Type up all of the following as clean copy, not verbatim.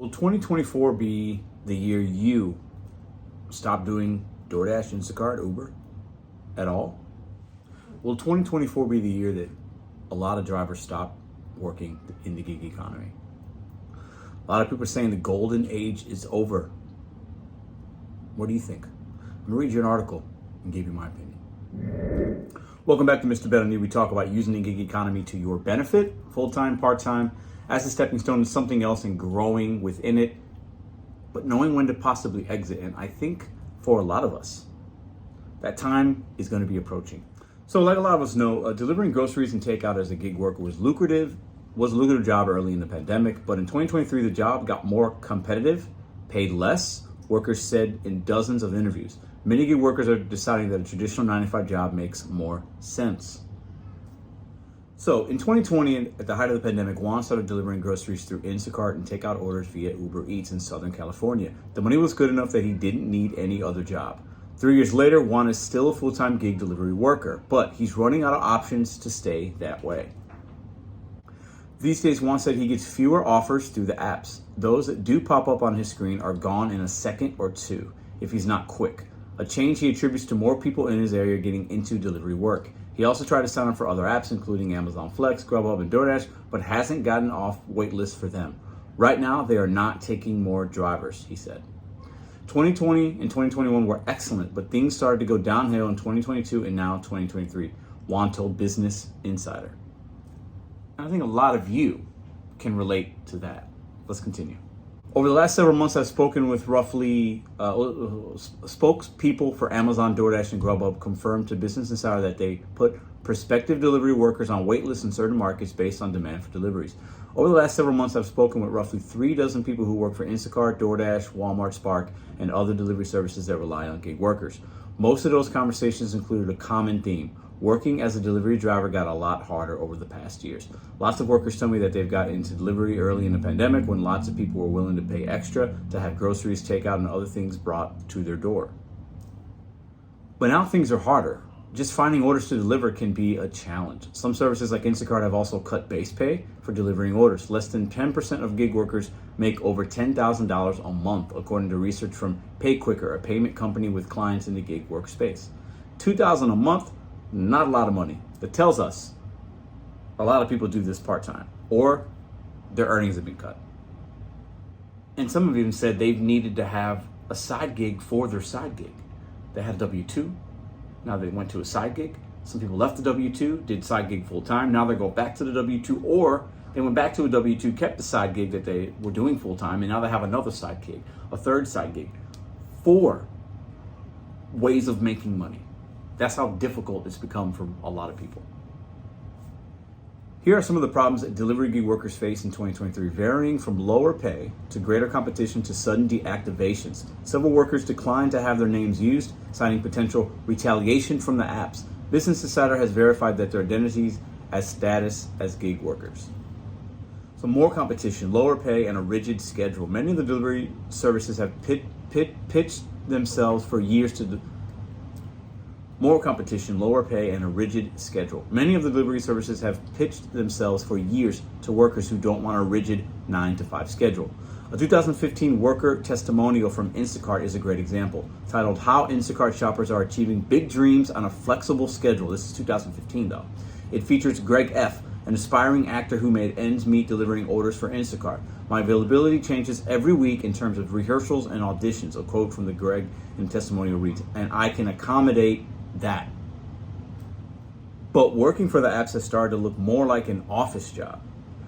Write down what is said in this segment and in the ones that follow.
Will 2024 be the year you stop doing DoorDash, Instacart, Uber at all? Will 2024 be the year that a lot of drivers stop working in the gig economy? A lot of people are saying the golden age is over. What do you think? I'm gonna read you an article and give you my opinion. Welcome back to Mr.BetonYou. We talk about using the gig economy to your benefit, full-time, part-time, as a stepping stone to something else and growing within it, but knowing when to possibly exit. And I think for a lot of us, that time is going to be approaching. So like a lot of us know, delivering groceries and takeout as a gig worker was a lucrative job early in the pandemic, but in 2023, the job got more competitive, paid less, workers said in dozens of interviews. Many gig workers are deciding that a traditional 9-to-5 job makes more sense. So in 2020, at the height of the pandemic, Juan started delivering groceries through Instacart and takeout orders via Uber Eats in Southern California. The money was good enough that he didn't need any other job. 3 years later, Juan is still a full-time gig delivery worker, but he's running out of options to stay that way. These days, Juan said he gets fewer offers through the apps. Those that do pop up on his screen are gone in a second or two, if he's not quick. A change he attributes to more people in his area getting into delivery work. He also tried to sign up for other apps, including Amazon Flex, Grubhub, and DoorDash, but hasn't gotten off wait lists for them. Right now, they are not taking more drivers, he said. 2020 and 2021 were excellent, but things started to go downhill in 2022 and now 2023, Juan told Business Insider. I think a lot of you can relate to that. Let's continue. Over the last several months, I've spoken with roughly spokespeople for Amazon, DoorDash, and Grubhub confirmed to Business Insider that they put prospective delivery workers on wait lists in certain markets based on demand for deliveries. Over the last several months, I've spoken with roughly 36 people who work for Instacart, DoorDash, Walmart, Spark, and other delivery services that rely on gig workers. Most of those conversations included a common theme. Working as a delivery driver got a lot harder over the past years. Lots of workers tell me that they've got into delivery early in the pandemic when lots of people were willing to pay extra to have groceries, takeout, and other things brought to their door. But now things are harder. Just finding orders to deliver can be a challenge. Some services like Instacart have also cut base pay for delivering orders. Less than 10% of gig workers make over $10,000 a month, according to research from PayQuicker, a payment company with clients in the gig workspace. $2,000 a month? Not a lot of money. That tells us a lot of people do this part-time or their earnings have been cut. And some have even said they've needed to have a side gig for their side gig. They had a W-2. Now they went to a side gig. Some people left the W-2, did side gig full-time. Now they go back to the W-2, or they went back to a W-2, kept the side gig that they were doing full-time, and now they have another side gig, a third side gig. 4 ways of making money. That's how difficult it's become for a lot of people. Here are some of the problems that delivery gig workers face in 2023, varying from lower pay to greater competition to sudden deactivations. Several workers declined to have their names used, citing potential retaliation from the apps. Business Insider has verified that their identities as status as gig workers. So more competition, lower pay, and a rigid schedule. Many of the delivery services have pitched themselves for years to More competition, lower pay, and a rigid schedule. Many of the delivery services have pitched themselves for years to workers who don't want a rigid 9-to-5 schedule. A 2015 worker testimonial from Instacart is a great example, titled How Instacart Shoppers Are Achieving Big Dreams on a Flexible Schedule. This is 2015 though. It features Greg F., an aspiring actor who made ends meet delivering orders for Instacart. My availability changes every week in terms of rehearsals and auditions, a quote from the Greg in the testimonial reads, and I can accommodate that. But working for the apps has started to look more like an office job,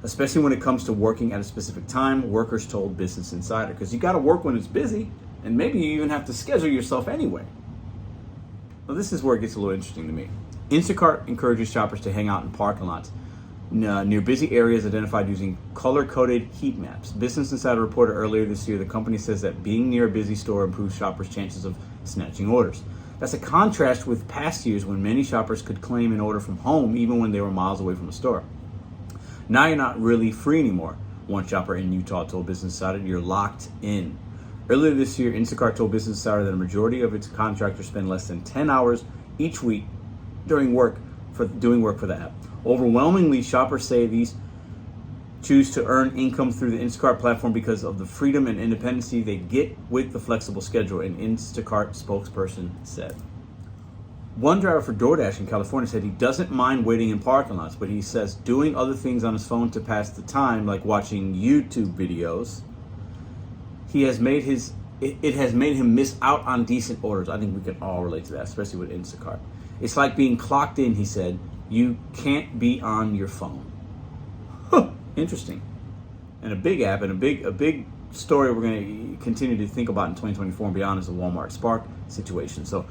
especially when it comes to working at a specific time, workers told Business Insider, because you got to work when it's busy, and maybe you even have to schedule yourself anyway. Well, this is where it gets a little interesting to me. Instacart encourages shoppers to hang out in parking lots near busy areas identified using color-coded heat maps. Business Insider reported earlier this year the company says that being near a busy store improves shoppers' chances of snatching orders. That's a contrast with past years when many shoppers could claim an order from home even when they were miles away from a store. Now you're not really free anymore, one shopper in Utah told Business Insider. You're locked in. Earlier this year, Instacart told Business Insider that a majority of its contractors spend less than 10 hours each week doing work for the app. Overwhelmingly, shoppers say these choose to earn income through the Instacart platform because of the freedom and independency they get with the flexible schedule, an Instacart spokesperson said. One driver for DoorDash in California said he doesn't mind waiting in parking lots, but he says doing other things on his phone to pass the time, like watching YouTube videos, it has made him miss out on decent orders. I think we can all relate to that, especially with Instacart. It's like being clocked in, he said. You can't be on your phone. Huh, interesting. And a big app and a big story we're going to continue to think about in 2024 and beyond is the Walmart Spark situation. So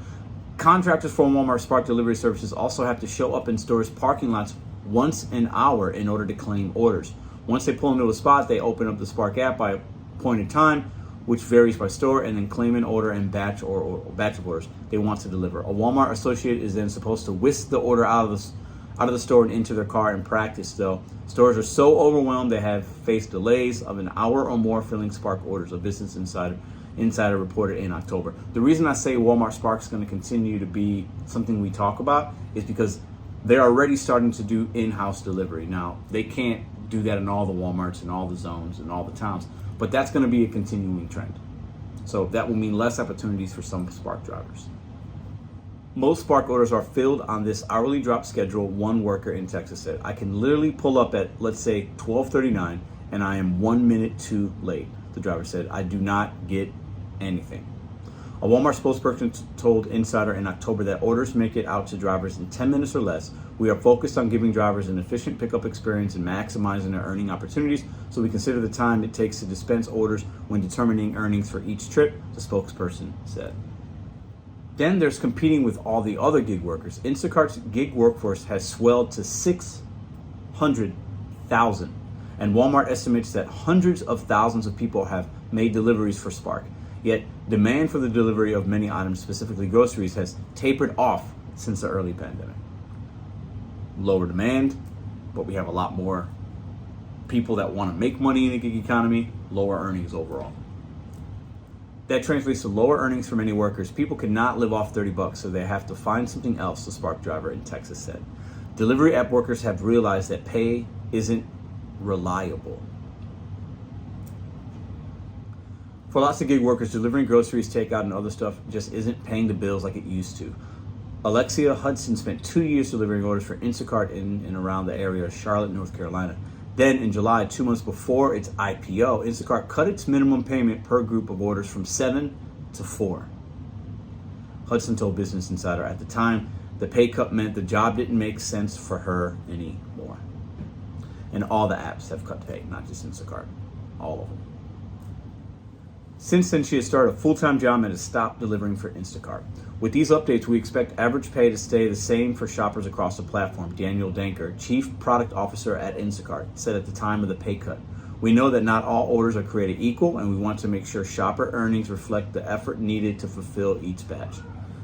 contractors for Walmart Spark delivery services also have to show up in stores' parking lots once an hour in order to claim orders. Once they pull into a spot, they open up the Spark app by appointed time, which varies by store, and then claim an order and batch of orders they want to deliver. A Walmart associate is then supposed to whisk the order out of the store and into their car. In practice, though, stores are so overwhelmed they have faced delays of an hour or more filling Spark orders, a Business Insider reported in October. The reason I say Walmart Spark is going to continue to be something we talk about is because they're already starting to do in-house delivery. Now, they can't do that in all the Walmarts and all the zones and all the towns, but that's going to be a continuing trend. So that will mean less opportunities for some Spark drivers. Most Spark orders are filled on this hourly drop schedule, one worker in Texas said. I can literally pull up at, let's say, 12:39, and I am 1 minute too late, the driver said. I do not get anything. A Walmart spokesperson told Insider in October that orders make it out to drivers in 10 minutes or less. We are focused on giving drivers an efficient pickup experience and maximizing their earning opportunities, so we consider the time it takes to dispense orders when determining earnings for each trip, the spokesperson said. Then there's competing with all the other gig workers. Instacart's gig workforce has swelled to 600,000, and Walmart estimates that hundreds of thousands of people have made deliveries for Spark. Yet demand for the delivery of many items, specifically groceries, has tapered off since the early pandemic. Lower demand, but we have a lot more people that want to make money in the gig economy, lower earnings overall. That translates to lower earnings for many workers. People cannot live off $30, so they have to find something else, the Spark driver in Texas said. Delivery app workers have realized that pay isn't reliable. For lots of gig workers, delivering groceries, takeout, and other stuff just isn't paying the bills like it used to. Alexia Hudson spent 2 years delivering orders for Instacart in and around the area of Charlotte, North Carolina. Then in July, 2 months before its IPO, Instacart cut its minimum payment per group of orders from 7 to 4. Hudson told Business Insider at the time, the pay cut meant the job didn't make sense for her anymore. And all the apps have cut pay, not just Instacart, all of them. Since then, she has started a full-time job and has stopped delivering for Instacart. With these updates, we expect average pay to stay the same for shoppers across the platform, Daniel Danker, Chief Product Officer at Instacart, said at the time of the pay cut. We know that not all orders are created equal, and we want to make sure shopper earnings reflect the effort needed to fulfill each batch.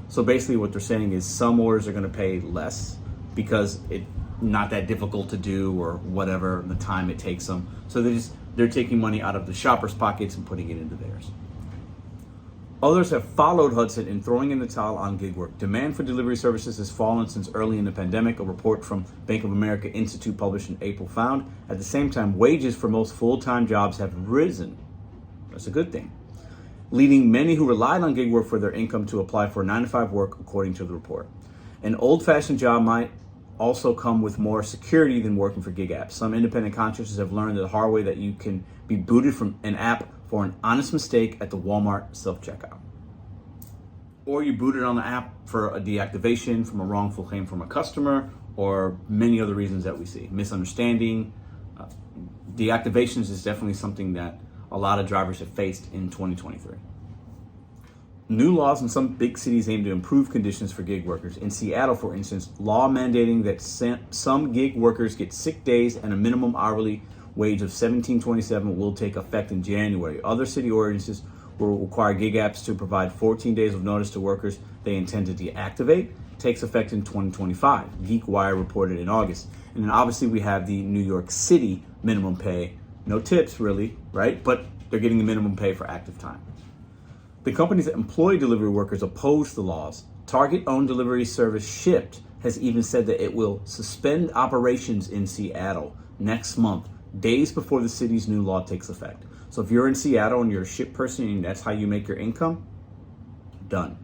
So basically what they're saying is some orders are going to pay less because it's not that difficult to do or whatever, the time it takes them. So they're taking money out of the shoppers' pockets and putting it into theirs. Others have followed Hudson in throwing in the towel on gig work. Demand for delivery services has fallen since early in the pandemic, a report from Bank of America Institute published in April found. At the same time, wages for most full-time jobs have risen. That's a good thing, leading many who relied on gig work for their income to apply for 9-to-5 work, according to the report. An old-fashioned job might also come with more security than working for gig apps. Some independent contractors have learned the hard way that you can be booted from an app for an honest mistake at the Walmart self-checkout. Or you booted on the app for a deactivation from a wrongful claim from a customer, or many other reasons that we see. Misunderstanding. Deactivations is definitely something that a lot of drivers have faced in 2023. New laws in some big cities aim to improve conditions for gig workers. In Seattle, for instance, law mandating that some gig workers get sick days and a minimum hourly wage of $17.27 will take effect in January. Other city ordinances will require gig apps to provide 14 days of notice to workers they intend to deactivate. Takes effect in 2025, GeekWire reported in August. And then obviously we have the New York City minimum pay. No tips really, right? But they're getting the minimum pay for active time. The companies that employ delivery workers oppose the laws. Target-owned delivery service Shipt has even said that it will suspend operations in Seattle next month days before the city's new law takes effect. So if you're in Seattle and you're a ship person and that's how you make your income, done.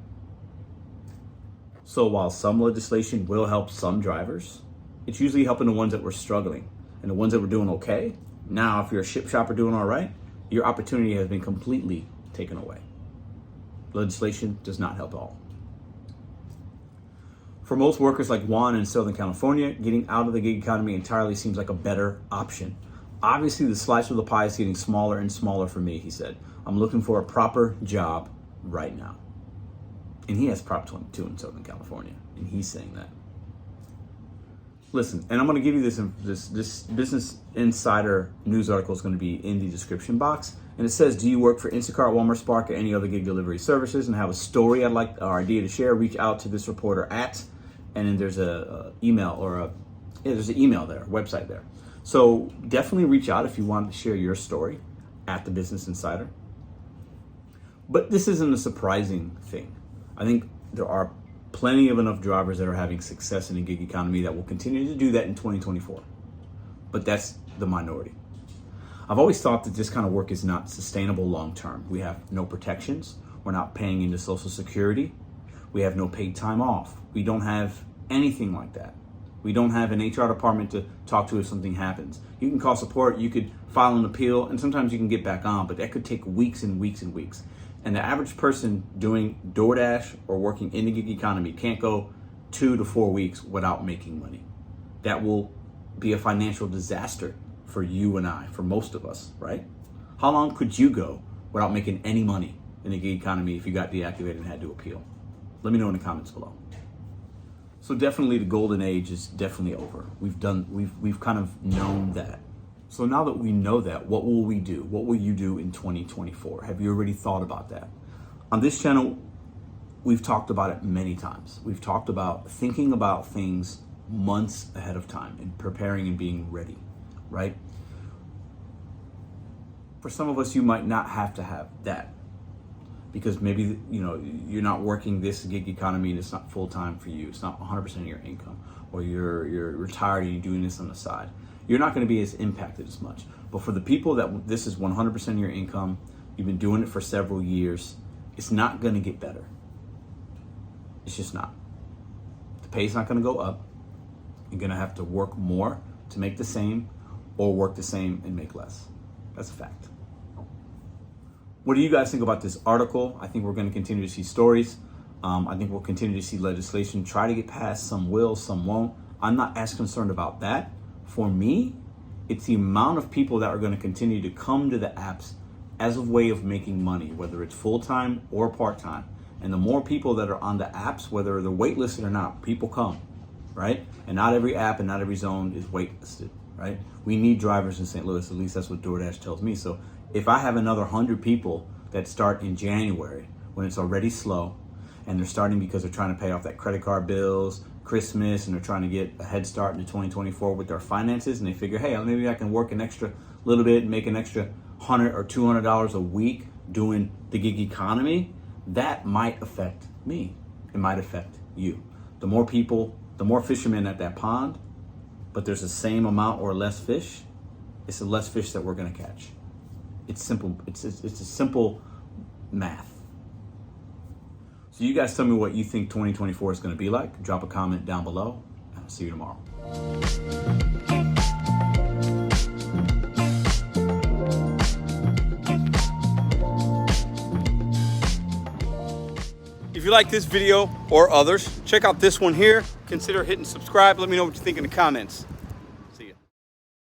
So while some legislation will help some drivers, it's usually helping the ones that were struggling. And the ones that were doing okay, now if you're a ship shopper doing all right, your opportunity has been completely taken away. Legislation does not help at all. For most workers like Juan in Southern California, getting out of the gig economy entirely seems like a better option. Obviously, the slice of the pie is getting smaller and smaller for me, he said. I'm looking for a proper job right now. And he has Prop 22 in Southern California, and he's saying that. Listen, and I'm going to give you this Business Insider news article is going to be in the description box. And it says, do you work for Instacart, Walmart, Spark, or any other gig delivery services and have a story I'd like or idea to share? Reach out to this reporter at, and then there's there's an email there, website there. So definitely reach out if you want to share your story at the Business Insider. But this isn't a surprising thing. I think there are plenty of enough drivers that are having success in the gig economy that will continue to do that in 2024. But that's the minority. I've always thought that this kind of work is not sustainable long term. We have no protections. We're not paying into Social Security. We have no paid time off. We don't have anything like that. We don't have an HR department to talk to if something happens. You can call support, you could file an appeal, and sometimes you can get back on, but that could take weeks and weeks and weeks. And the average person doing DoorDash or working in the gig economy can't go 2 to 4 weeks without making money. That will be a financial disaster for you and I, for most of us, right? How long could you go without making any money in the gig economy if you got deactivated and had to appeal? Let me know in the comments below. So definitely the golden age is definitely over. We've kind of known that. So now that we know that, what will we do? What will you do in 2024? Have you already thought about that? On this channel, we've talked about it many times. We've talked about thinking about things months ahead of time and preparing and being ready, right? For some of us, you might not have to have that because maybe, you're not working this gig economy and it's not full-time for you. It's not 100% of your income, or you're retired and you're doing this on the side. You're not going to be as impacted as much. But for the people that this is 100% of your income, you've been doing it for several years, it's not going to get better. It's just not. The pay's not going to go up. You're going to have to work more to make the same, or work the same and make less. That's a fact. What do you guys think about this article? I think we're going to continue to see stories. I think we'll continue to see legislation try to get passed. Some will, some won't. I'm not as concerned about that. For me, it's the amount of people that are going to continue to come to the apps as a way of making money, whether it's full-time or part-time. And the more people that are on the apps, whether they're waitlisted or not, people come, right? And not every app and not every zone is waitlisted, right? We need drivers in St. Louis. At least that's what DoorDash tells me. So if I have another 100 people that start in January when it's already slow, and they're starting because they're trying to pay off that credit card bills, Christmas, and they're trying to get a head start into 2024 with their finances, and they figure, hey, maybe I can work an extra little bit and make an extra $100 or $200 a week doing the gig economy, that might affect me. It might affect you. The more people, the more fishermen at that pond, but there's the same amount or less fish, it's the less fish that we're going to catch. It's simple. It's a simple math. So you guys tell me what you think 2024 is going to be like. Drop a comment down below, and I'll see you tomorrow. If you like this video or others, check out this one here. Consider hitting subscribe. Let me know what you think in the comments.